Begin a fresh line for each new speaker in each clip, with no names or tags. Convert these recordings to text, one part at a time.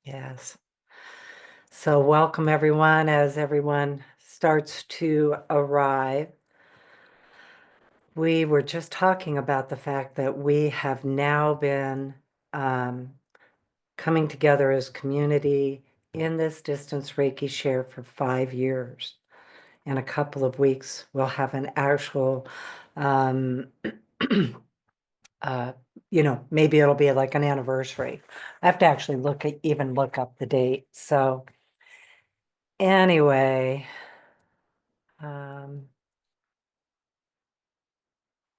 Yes. So welcome everyone as everyone starts to arrive. We were just talking about the fact that we have now been coming together as community in this distance Reiki share for 5 years. In a couple of weeks, we'll have an actual, um, uh, maybe it'll be like an anniversary. I have to actually even look up the date. So anyway, um,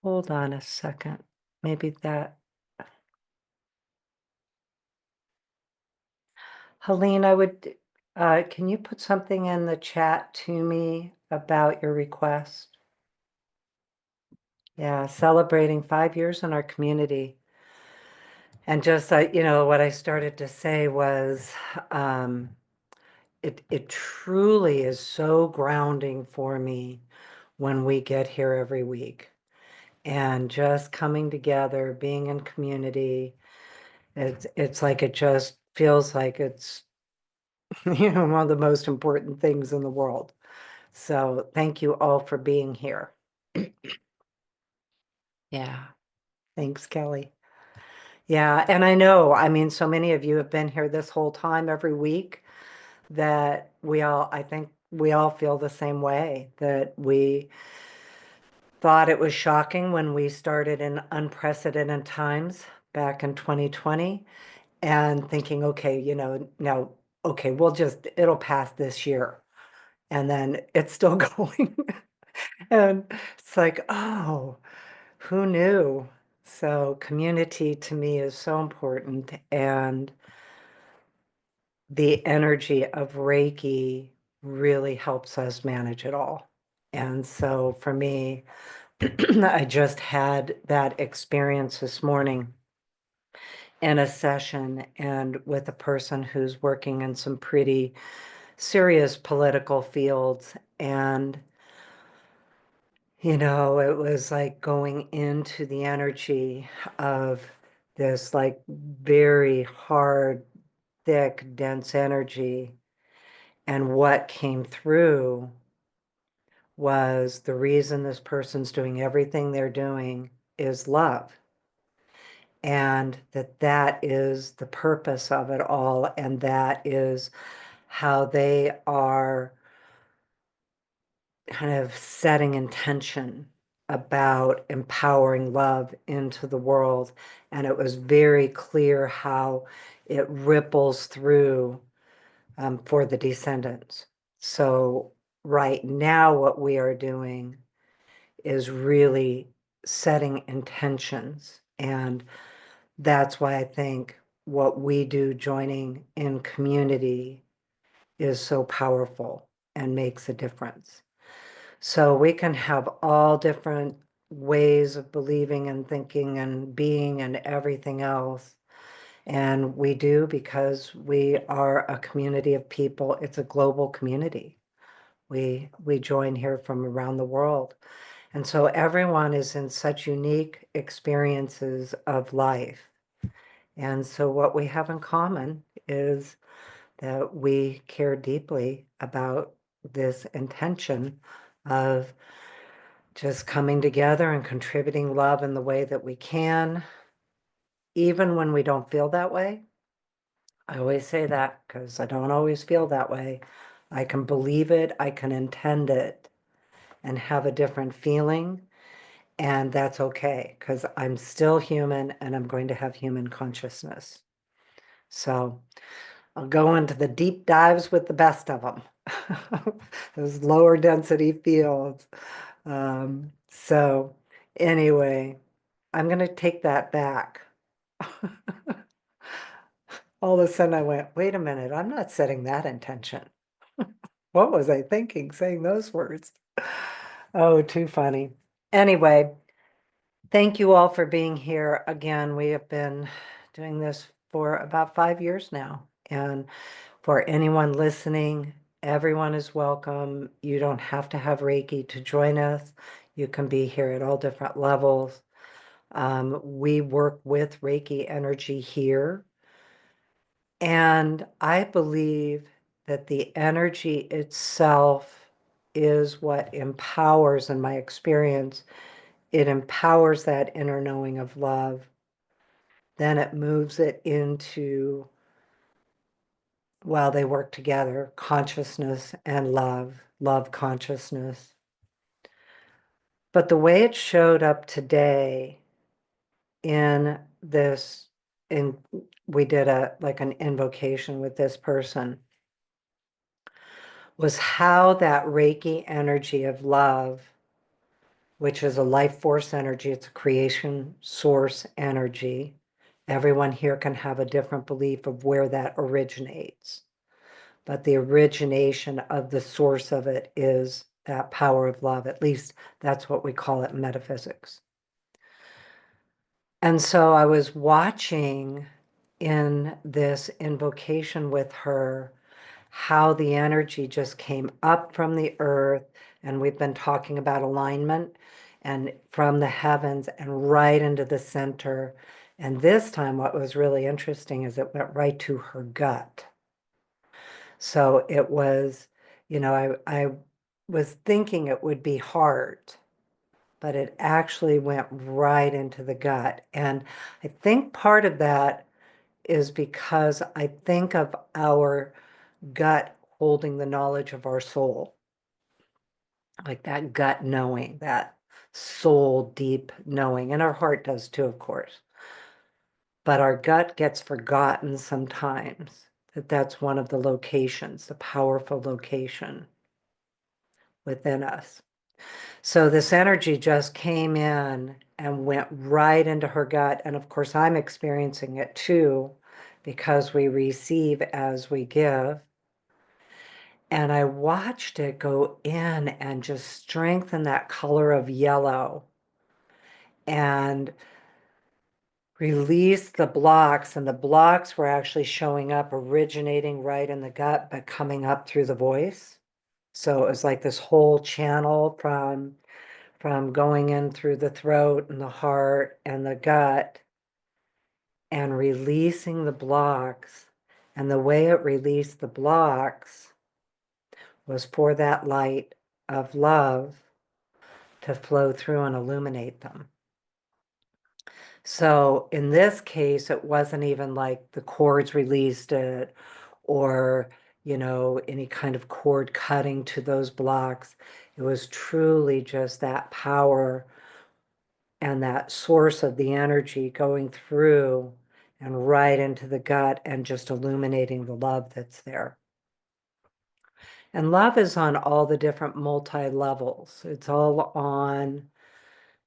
hold on a second. Maybe that. Helene, can you put something in the chat to me about your request? Yeah, celebrating 5 years in our community. And just, what I started to say was, um, it truly is so grounding for me when we get here every week and just coming together, being in community. It's like it just feels like it's one of the most important things in the world. So thank you all for being here. Yeah. Thanks, Kelly. Yeah, and I mean, so many of you have been here this whole time every week that I think we all feel the same way, that we thought it was shocking when we started in unprecedented times back in 2020 and thinking, okay, now, okay, it'll pass this year. And then it's still going. And it's like, oh, who knew? So community to me is so important. And the energy of Reiki really helps us manage it all. And so for me, I just had that experience this morning in a session and with a person who's working in some pretty serious political fields. And, it was like going into the energy of this like very hard, thick, dense energy. And what came through was the reason this person's doing everything they're doing is love. And that is the purpose of it all. And that is how they are kind of setting intention about empowering love into the world. And it was very clear how it ripples through for the descendants. So right now, what we are doing is really setting intentions. And that's why I think what we do joining in community is so powerful and makes a difference. So we can have all different ways of believing and thinking and being and everything else. And we do because we are a community of people. It's a global community. We join here from around the world. And so everyone is in such unique experiences of life. And so what we have in common is that we care deeply about this intention of just coming together and contributing love in the way that we can, even when we don't feel that way. I always say that because I don't always feel that way. I can believe it, I can intend it, and have a different feeling. And that's okay because I'm still human and I'm going to have human consciousness. So I'll go into the deep dives with the best of them, those lower density fields. So anyway, I'm going to take that back. All of a sudden I went, wait a minute, I'm not setting that intention. What was I thinking saying those words? Oh, too funny. Anyway, thank you all for being here again. We have been doing this for about 5 years now. And for anyone listening, everyone is welcome. You don't have to have Reiki to join us. You can be here at all different levels. We work with Reiki energy here. And I believe that the energy itself is what empowers, in my experience, it empowers that inner knowing of love. Then it moves it into, while they work together, consciousness and love consciousness. But the way it showed up today in this, in we did an invocation with this person, was how that Reiki energy of love, which is a life force energy, it's a creation source energy. Everyone here can have a different belief of where that originates, but the origination of the source of it is that power of love. At least that's what we call it in metaphysics. And so I was watching in this invocation with her how the energy just came up from the earth. And we've been talking about alignment, and from the heavens and right into the center. And this time, what was really interesting is it went right to her gut. So it was, I was thinking it would be heart, but it actually went right into the gut. And I think part of that is because I think of our gut holding the knowledge of our soul, like that gut knowing, that soul deep knowing, and our heart does too, of course. But our gut gets forgotten sometimes, that that's one of the locations, the powerful location within us. So this energy just came in and went right into her gut. And of course, I'm experiencing it too, because we receive as we give. And I watched it go in and just strengthen that color of yellow and release the blocks. And the blocks were actually showing up, originating right in the gut, but coming up through the voice. So it was like this whole channel from going in through the throat and the heart and the gut and releasing the blocks. And the way it released the blocks was for that light of love to flow through and illuminate them. So in this case, it wasn't even like the cords released it or, any kind of cord cutting to those blocks. It was truly just that power and that source of the energy going through and right into the gut and just illuminating the love that's there. And love is on all the different multi-levels. It's all on,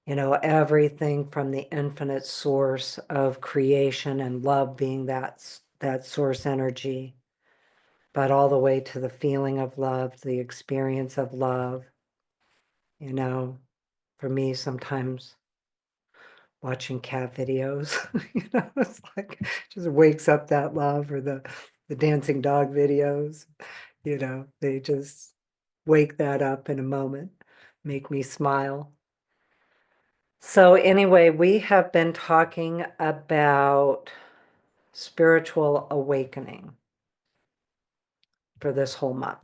everything from the infinite source of creation and love being that source energy, but all the way to the feeling of love, the experience of love. For me, sometimes watching cat videos, it's like just wakes up that love, or the dancing dog videos, they just wake that up in a moment, make me smile. So anyway, we have been talking about spiritual awakening for this whole month.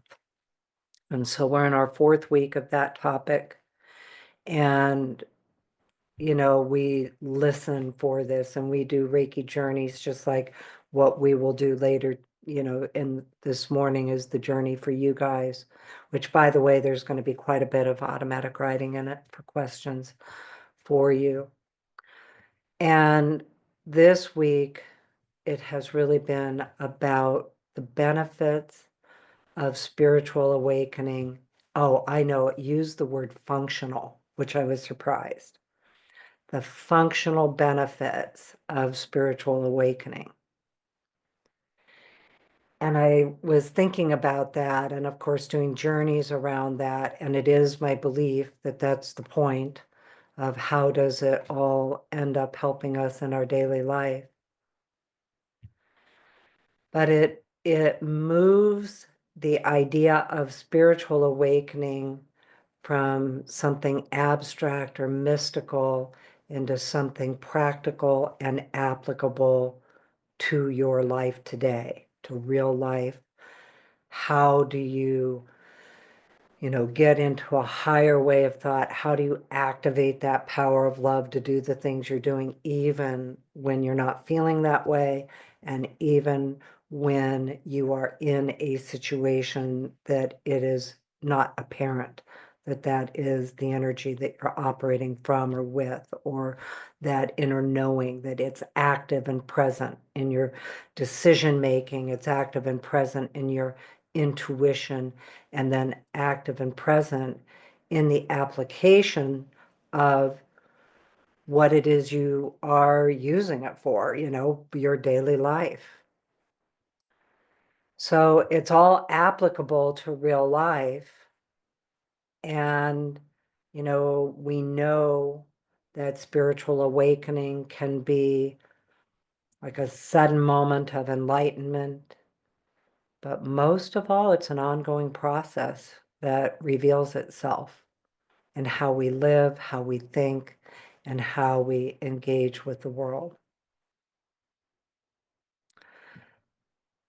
And so we're in our 4th week of that topic. And we listen for this, and we do Reiki journeys, just like what we will do later, in this morning is the journey for you guys, which, by the way, there's going to be quite a bit of automatic writing in it for questions for you. And this week, it has really been about the benefits of spiritual awakening. Oh, I know it used the word functional, which I was surprised. The functional benefits of spiritual awakening. And I was thinking about that, and of course, doing journeys around that. And it is my belief that that's the point of how does it all end up helping us in our daily life. But it moves the idea of spiritual awakening from something abstract or mystical into something practical and applicable to your life today, to real life? How do you get into a higher way of thought? How do you activate that power of love to do the things you're doing, even when you're not feeling that way, and even when you are in a situation that it is not apparent that that is the energy that you're operating from or with, or that inner knowing, that it's active and present in your decision making, it's active and present in your intuition, and then active and present in the application of what it is you are using it for, your daily life. So it's all applicable to real life. And, we know that spiritual awakening can be like a sudden moment of enlightenment. But most of all, it's an ongoing process that reveals itself in how we live, how we think, and how we engage with the world.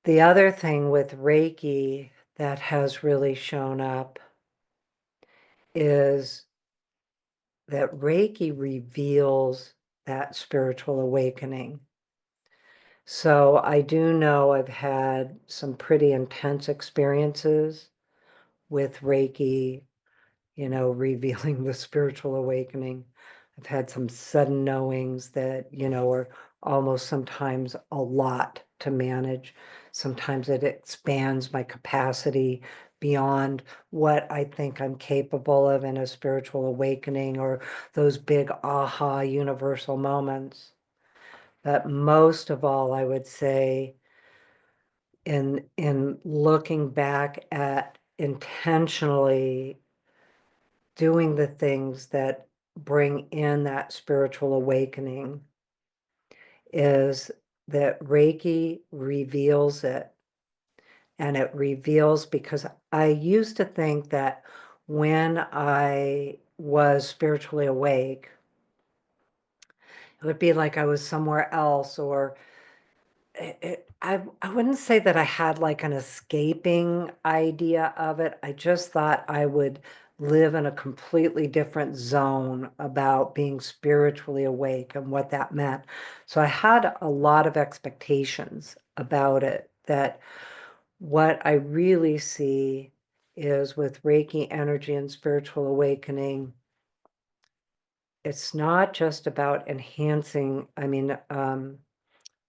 The other thing with Reiki that has really shown up is that Reiki reveals that spiritual awakening. So I do know I've had some pretty intense experiences with Reiki, revealing the spiritual awakening. I've had some sudden knowings that, are almost sometimes a lot to manage. Sometimes it expands my capacity beyond what I think I'm capable of in a spiritual awakening, or those big aha universal moments. But most of all, I would say, in looking back at intentionally doing the things that bring in that spiritual awakening, is that Reiki reveals it. And it reveals, because I used to think that when I was spiritually awake, it would be like I was somewhere else, or I wouldn't say that I had like an escaping idea of it. I just thought I would live in a completely different zone about being spiritually awake and what that meant. So I had a lot of expectations about it, that what I really see is with Reiki energy and spiritual awakening, it's not just about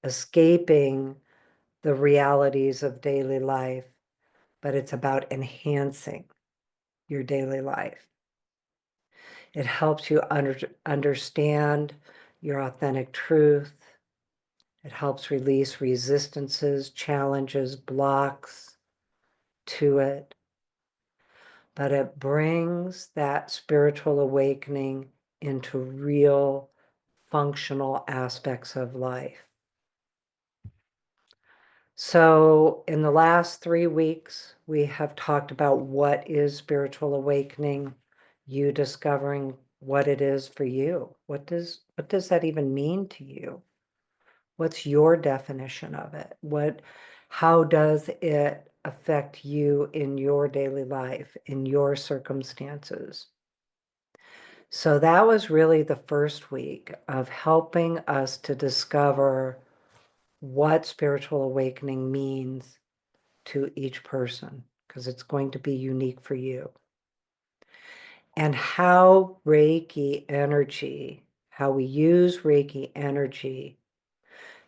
escaping the realities of daily life, but it's about enhancing your daily life. It helps you understand your authentic truth. It helps release resistances, challenges, blocks to it. But it brings that spiritual awakening into real functional aspects of life. So in the last 3 weeks, we have talked about what is spiritual awakening, you discovering what it is for you. What does that even mean to you? What's your definition of it? How does it affect you in your daily life, in your circumstances? So that was really the first week of helping us to discover what spiritual awakening means to each person, because it's going to be unique for you. And how Reiki energy, how we use Reiki energy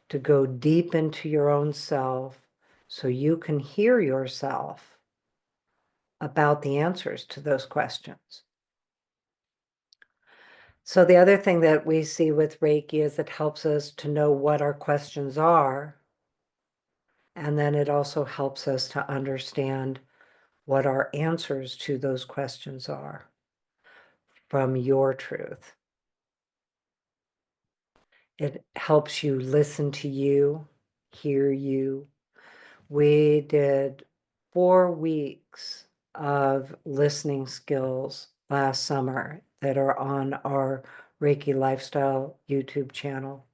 to go deep into your own self so you can hear yourself about the answers to those questions. So the other thing that we see with Reiki is it helps us to know what our questions are. And then it also helps us to understand what our answers to those questions are from your truth. It helps you listen to you, hear you. We did 4 weeks of listening skills last summer that are on our Reiki Lifestyle YouTube channel.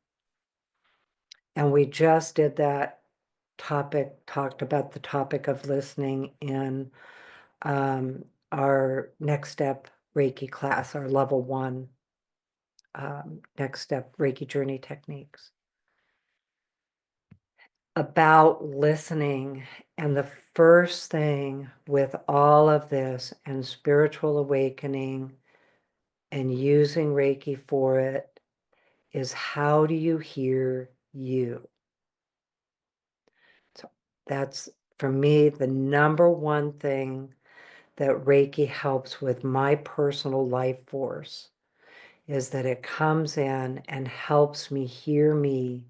And we just did that topic, talked about the topic of listening in our next step Reiki class, our level 1 next step Reiki Journey techniques, about listening. And the first thing with all of this and spiritual awakening and using Reiki for it is, how do you hear you? So that's, for me, the number one thing that Reiki helps with my personal life force, is that it comes in and helps me hear me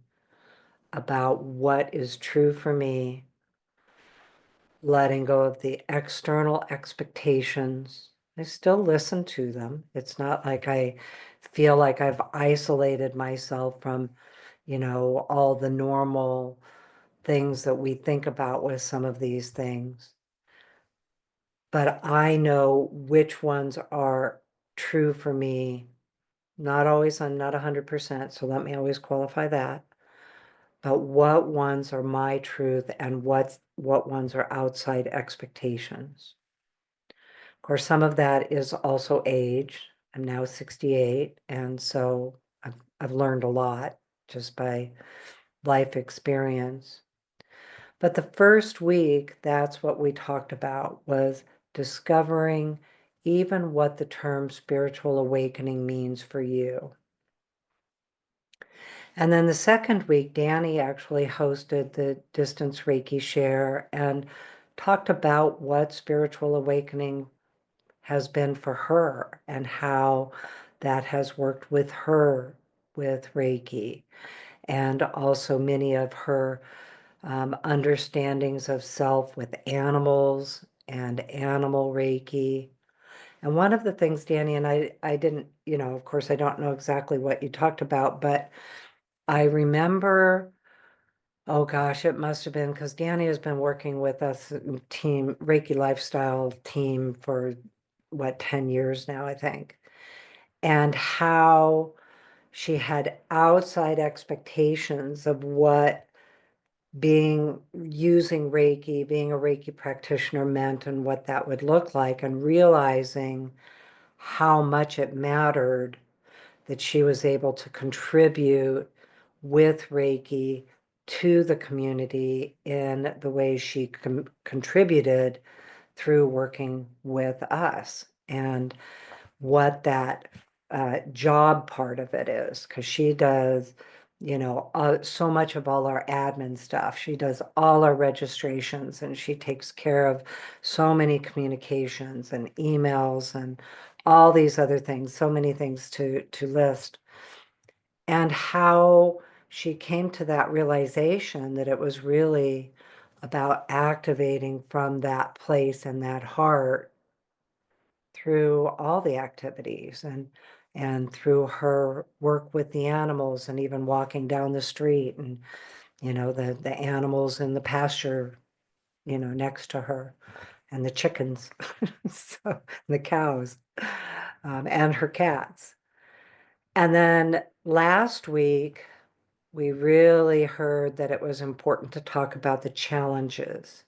about what is true for me, letting go of the external expectations. I still listen to them. It's not like I feel like I've isolated myself from, all the normal things that we think about with some of these things. But I know which ones are true for me. Not always, I'm not 100%, so let me always qualify that. But what ones are my truth and what ones are outside expectations. Of course, some of that is also age. I'm now 68, and so I've learned a lot just by life experience. But the first week, that's what we talked about, was discovering even what the term spiritual awakening means for you. And then the second week, Danny actually hosted the Distance Reiki Share and talked about what spiritual awakening has been for her and how that has worked with her with Reiki, and also many of her understandings of self with animals and animal Reiki. And one of the things, Danny, and I didn't, of course, I don't know exactly what you talked about, but I remember, oh gosh, it must have been because Danny has been working with us, team, Reiki Lifestyle team, for what, 10 years now, I think. And how she had outside expectations of what using Reiki, being a Reiki practitioner meant, and what that would look like, and realizing how much it mattered that she was able to contribute with Reiki to the community in the way she contributed through working with us, and what that job part of it is, because she does, so much of all our admin stuff. She does all our registrations, and she takes care of so many communications and emails and all these other things, so many things to list. And how she came to that realization that it was really about activating from that place and that heart through all the activities, and through her work with the animals, and even walking down the street, and the animals in the pasture next to her, and the chickens, so the cows, and her cats. And then last week we really heard that it was important to talk about the challenges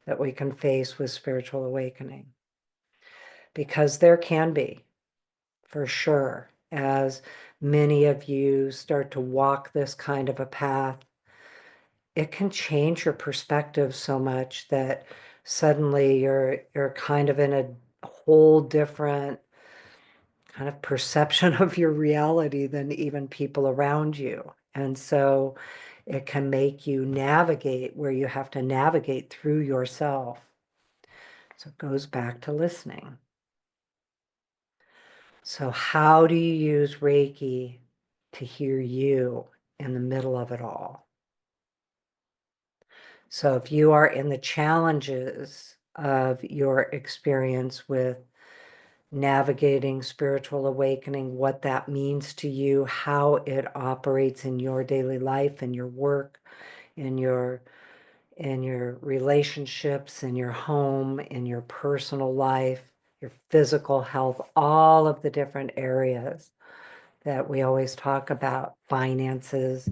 that we can face with spiritual awakening, because there can be, for sure, as many of you start to walk this kind of a path, it can change your perspective so much that suddenly you're kind of in a whole different kind of perception of your reality than even people around you. And so it can make you navigate where you have to navigate through yourself. So it goes back to listening. So how do you use Reiki to hear you in the middle of it all? So if you are in the challenges of your experience with navigating spiritual awakening, what that means to you, how it operates in your daily life, in your work, in your relationships, in your home, in your personal life, your physical health, all of the different areas that we always talk about, finances,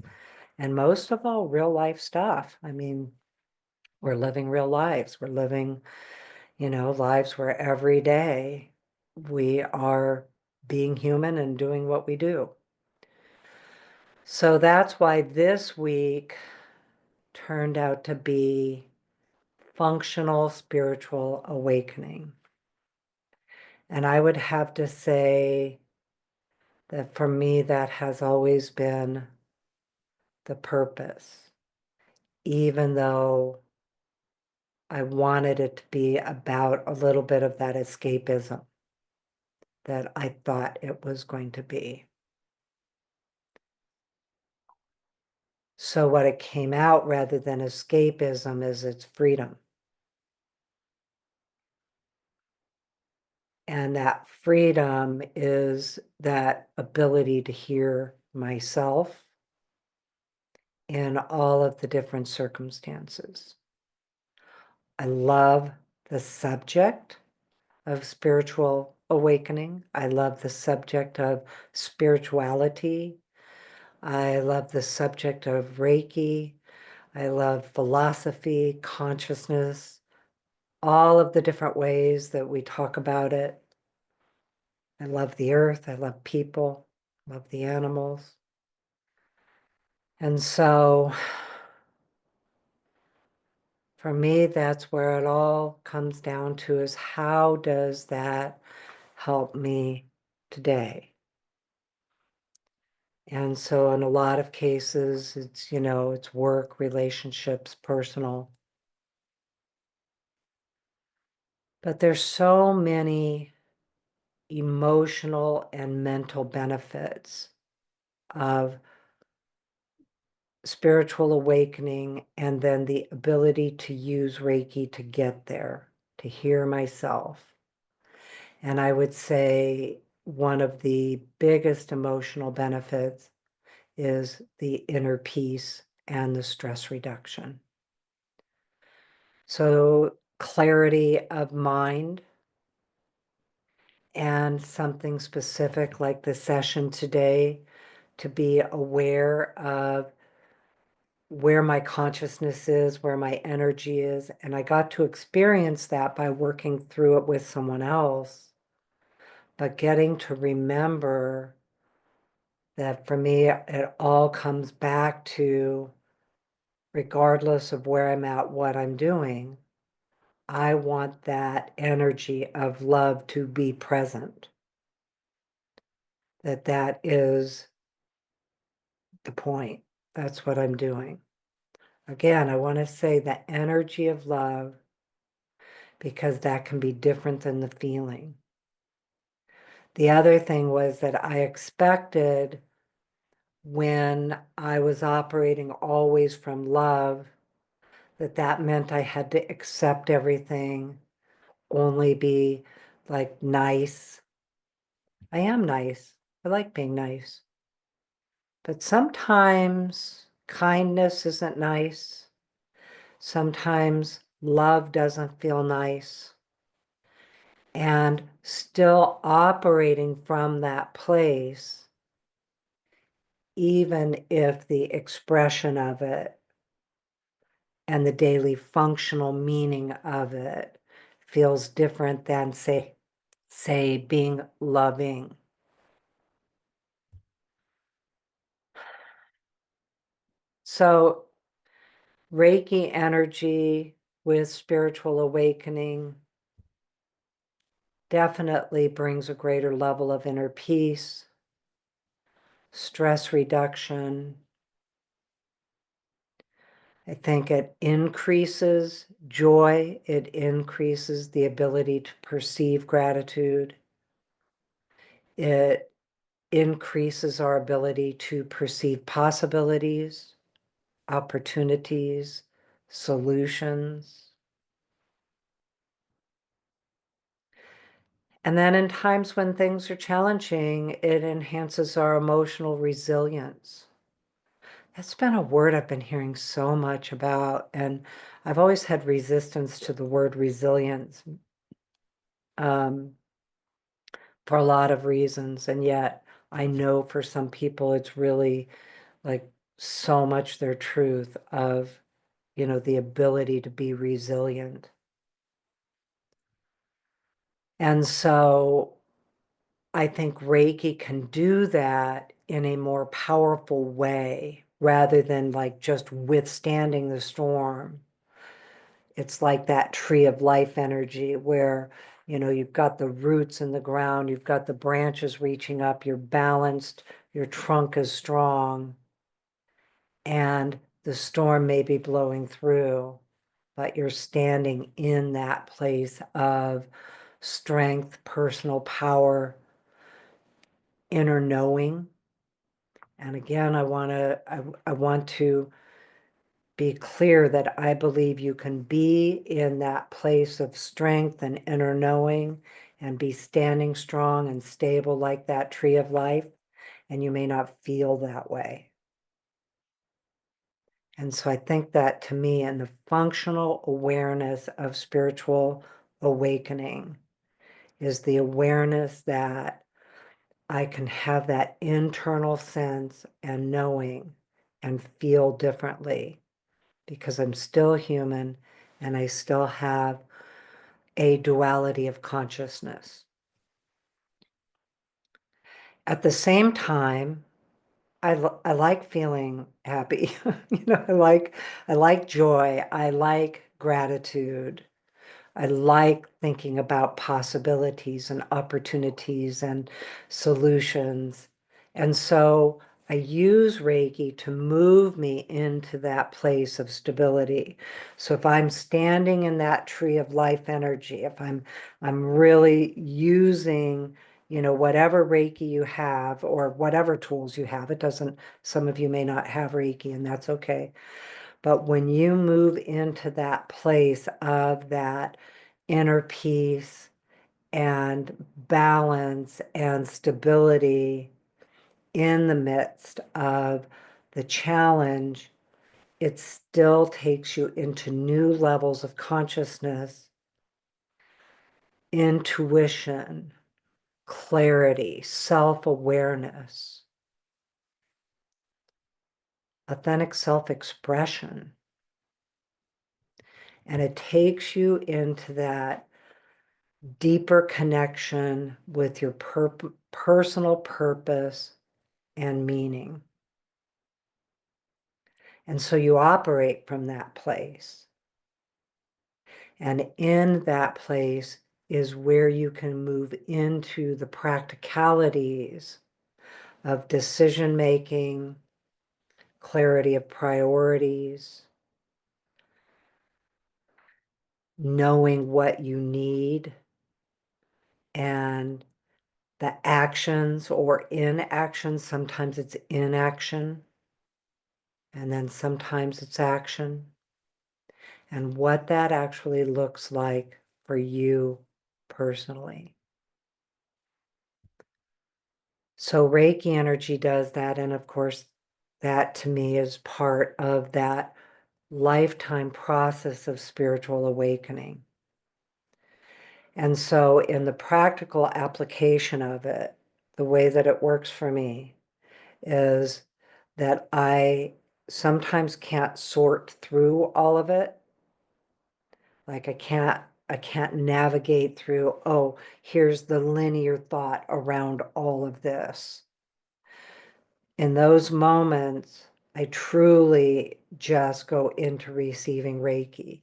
And most of all, real life stuff. I mean, we're living real lives. We're living, lives where every day we are being human and doing what we do. So that's why this week turned out to be functional spiritual awakening. And I would have to say that for me, that has always been the purpose, even though I wanted it to be about a little bit of that escapism that I thought it was going to be. So what it came out rather than escapism is its freedom. And that freedom is that ability to hear myself in all of the different circumstances. I love the subject of spiritual awakening. I love the subject of spirituality. I love the subject of Reiki. I love philosophy, consciousness, all of the different ways that we talk about it. I love the earth. I love people. I love the animals. And so for me, that's where it all comes down to, is how does that help me today? And so in a lot of cases, it's work, relationships, personal. But there's so many emotional and mental benefits of spiritual awakening, and then the ability to use Reiki to get there, to hear myself. And I would say one of the biggest emotional benefits is the inner peace and the stress reduction. So clarity of mind, and something specific like the session today, to be aware of where my consciousness is, where my energy is. And I got to experience that by working through it with someone else. But getting to remember that for me, it all comes back to, regardless of where I'm at, what I'm doing, I want that energy of love to be present. That is the point. That's what I'm doing. Again, I want to say the energy of love, because that can be different than the feeling. The other thing was that I expected, when I was operating always from love, that meant I had to accept everything, only be like nice. I am nice. I like being nice. But sometimes kindness isn't nice. Sometimes love doesn't feel nice. And still operating from that place, even if the expression of it and the daily functional meaning of it feels different than, say being loving. So Reiki energy with spiritual awakening definitely brings a greater level of inner peace, stress reduction. I think it increases joy. It increases the ability to perceive gratitude. It increases our ability to perceive possibilities, opportunities, solutions. And then in times when things are challenging, it enhances our emotional resilience. That's been a word I've been hearing so much about, and I've always had resistance to the word resilience, um, for a lot of reasons. And yet I know for some people it's really like so much their truth of, the ability to be resilient. And so I think Reiki can do that in a more powerful way rather than like just withstanding the storm. It's like that tree of life energy where, you've got the roots in the ground, you've got the branches reaching up, you're balanced, your trunk is strong, and the storm may be blowing through, but you're standing in that place of strength, personal power, inner knowing. And again, I want to be clear that I believe you can be in that place of strength and inner knowing and be standing strong and stable like that tree of life, and you may not feel that way. And so I think that to me, in the functional awareness of spiritual awakening, is the awareness that I can have that internal sense and knowing and feel differently because I'm still human and I still have a duality of consciousness. At the same time, I like feeling happy. I like joy. I like gratitude. I like thinking about possibilities and opportunities and solutions. And so I use Reiki to move me into that place of stability. So if I'm standing in that tree of life energy, if I'm really using, whatever Reiki you have or whatever tools you have, it doesn't, some of you may not have Reiki, and that's okay. But when you move into that place of that inner peace and balance and stability in the midst of the challenge, it still takes you into new levels of consciousness, intuition, clarity, self-awareness, authentic self-expression. And it takes you into that deeper connection with your personal purpose and meaning. And so you operate from that place. And in that place is where you can move into the practicalities of decision making, clarity of priorities, knowing what you need, and the actions or inaction. Sometimes it's inaction, and then sometimes it's action. And what that actually looks like for you personally. So Reiki energy does that. And of course, that to me is part of that lifetime process of spiritual awakening. And so in the practical application of it, the way that it works for me is that I sometimes can't sort through all of it. Like I can't navigate through, oh, here's the linear thought around all of this. In those moments, I truly just go into receiving Reiki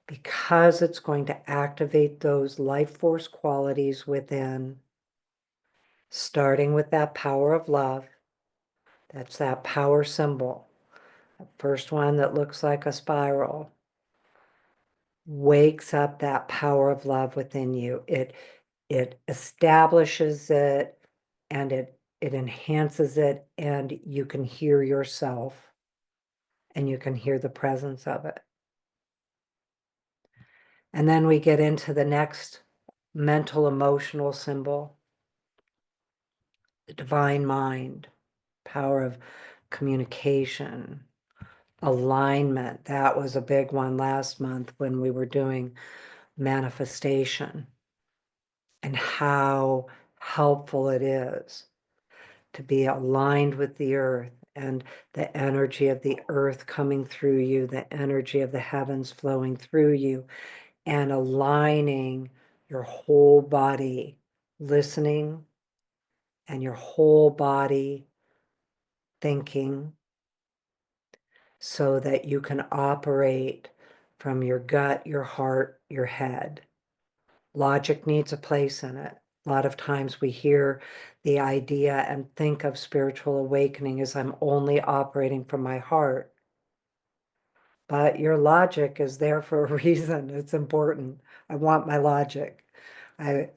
because it's going to activate those life force qualities within, starting with that power of love. That's that power symbol. The first one that looks like a spiral wakes up that power of love within you. It establishes it and it enhances it, and you can hear yourself and you can hear the presence of it. And then we get into the next mental emotional symbol, the divine mind, power of communication, alignment. That was a big one last month when we were doing manifestation and how helpful it is to be aligned with the earth and the energy of the earth coming through you, the energy of the heavens flowing through you, and aligning your whole body, listening, and your whole body thinking, so that you can operate from your gut, your heart, your head. Logic needs a place in it. A lot of times we hear the idea and think of spiritual awakening as I'm only operating from my heart. But your logic is there for a reason. It's important. I want my logic. I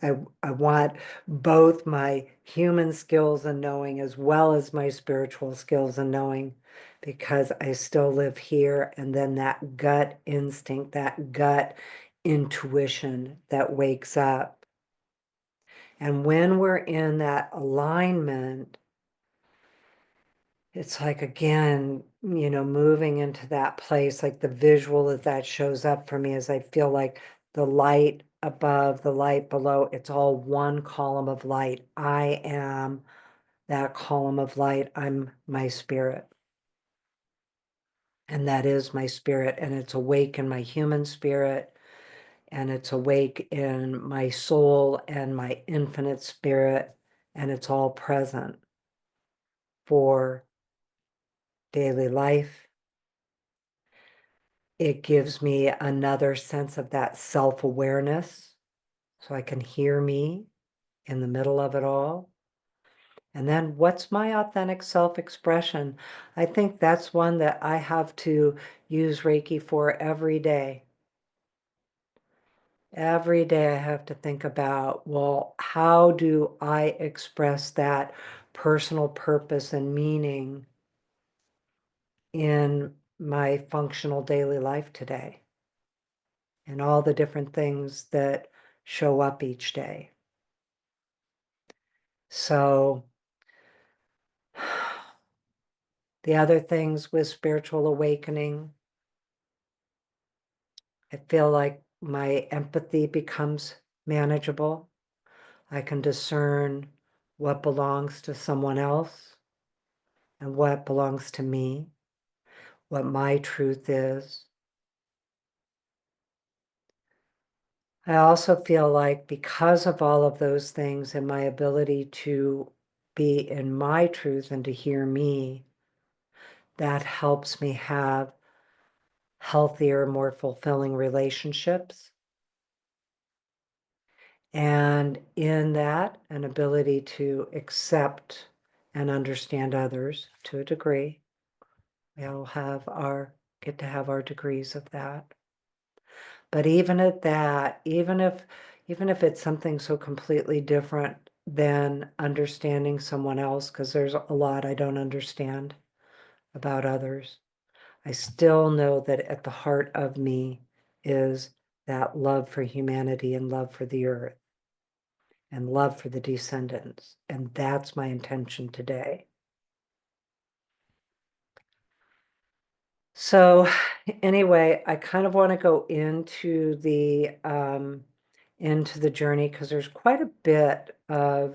want both my human skills and knowing as well as my spiritual skills and knowing, because I still live here. And then that gut instinct, that gut intuition that wakes up. And when we're in that alignment, it's like, again, moving into that place, like the visual that shows up for me is I feel like the light above, the light below, it's all one column of light. I am that column of light. I'm my spirit. And that is my spirit. And it's awake in my human spirit. And it's awake in my soul and my infinite spirit. And it's all present for daily life. It gives me another sense of that self-awareness, so I can hear me in the middle of it all. And then what's my authentic self-expression? I think that's one that I have to use Reiki for every day. Every day I have to think about, well, how do I express that personal purpose and meaning in my functional daily life today? And all the different things that show up each day. So the other things with spiritual awakening, I feel like my empathy becomes manageable. I can discern what belongs to someone else and what belongs to me, what my truth is. I also feel like because of all of those things and my ability to be in my truth and to hear me, that helps me have healthier, more fulfilling relationships. And in that, an ability to accept and understand others to a degree. We all get to have our degrees of that. But even at that, even if it's something so completely different than understanding someone else, because there's a lot I don't understand about others, I still know that at the heart of me is that love for humanity and love for the earth and love for the descendants. And that's my intention today. So anyway, I kind of want to go into the journey, because there's quite a bit of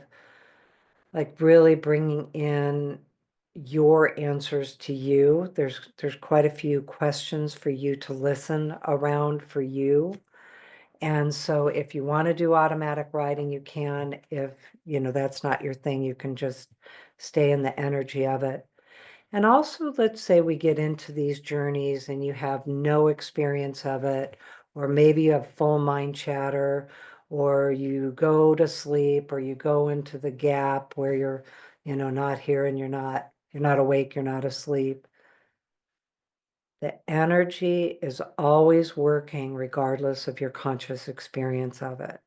like really bringing in your answers to you. There's quite a few questions for you to listen around for you. And so if you want to do automatic writing, you can. If, that's not your thing, you can just stay in the energy of it. And also, let's say we get into these journeys and you have no experience of it, or maybe you have full mind chatter, or you go to sleep, or you go into the gap where you're, not here and you're not awake, you're not asleep. The energy is always working regardless of your conscious experience of it.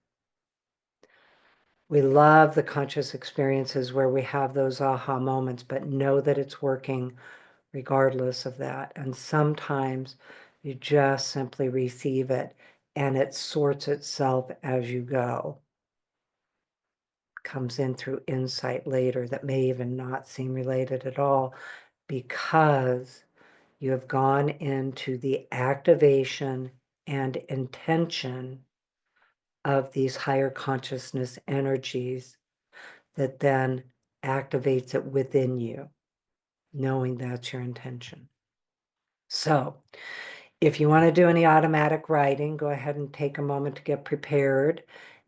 We love the conscious experiences where we have those aha moments, but know that it's working regardless of that. And sometimes you just simply receive it and it sorts itself as you go. Comes in through insight later that may even not seem related at all, because you have gone into the activation and intention of these higher consciousness energies that then activates it within you. knowing that's your intention. So if you want to do any automatic writing, go ahead and take a moment to get prepared.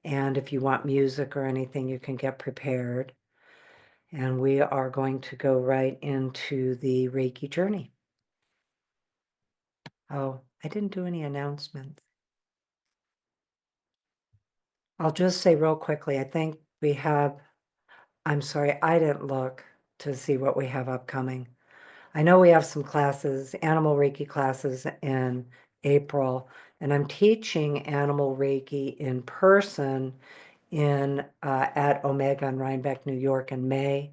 And if you want music or anything, you can get prepared. And we are going to go right into the Reiki Journey. Oh, I didn't do any announcements. I'll just say real quickly, I think we have, I'm sorry, I didn't look to see what we have upcoming. I know we have some classes, animal Reiki classes in April, and I'm teaching animal Reiki in person in at Omega in Rhinebeck, New York in May.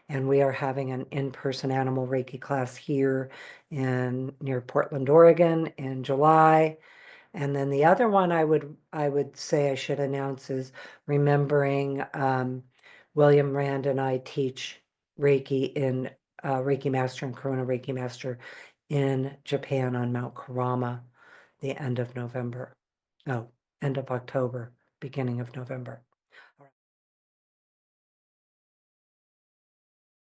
And we are having an in-person animal Reiki class here in near Portland, Oregon in July. And then the other one I would say I should announce is remembering William Rand and I teach Reiki in Reiki Master and Corona Reiki Master in Japan on Mount Kurama, the end of November. No, end of October, beginning of November.